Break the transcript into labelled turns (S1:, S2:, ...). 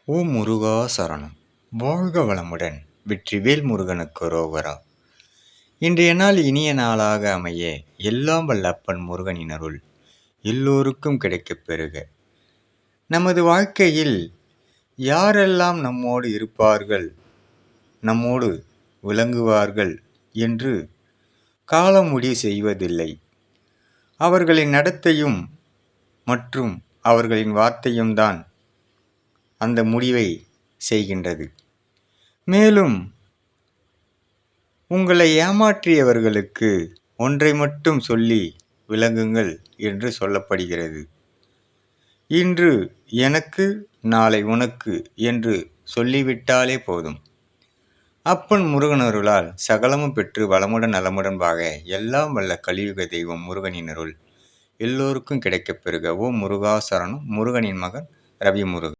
S1: ஓ முருகா சரணம். வாழ்க வளமுடன். வெற்றிவேல் முருகனுக்கு ரோகரா. இன்றைய நாள் இனிய நாளாக அமைய எல்லாம் வல்ல அப்பன் முருகனின் அருள் எல்லோருக்கும் கிடைக்கப் பெறுக. நமது வாழ்க்கையில் யாரெல்லாம் நம்மோடு இருப்பார்கள், நம்மோடு விளங்குவார்கள் என்று காலம் முடிவு செய்வதில்லை. அவர்களின் நடத்தையும் மற்றும் அவர்களின் வார்த்தையும் தான் அந்த முடிவை செய்கின்றது. மேலும் உங்களை ஏமாற்றியவர்களுக்கு ஒன்றை மட்டும் சொல்லி விளங்குங்கள் என்று சொல்லப்படுகிறது. இன்று எனக்கு, நாளை உனக்கு என்று சொல்லிவிட்டாலே போதும். அப்பன் முருகனருளால் சகலமும் பெற்று வளமுடன் நலமுடன் வாழ எல்லாம் வல்ல கலியுக தெய்வம் முருகனின் அருள் எல்லோருக்கும் கிடைக்கப் பெறுக. ஓ முருகா சரணம். முருகனின் மகன் ரவி முருகன்.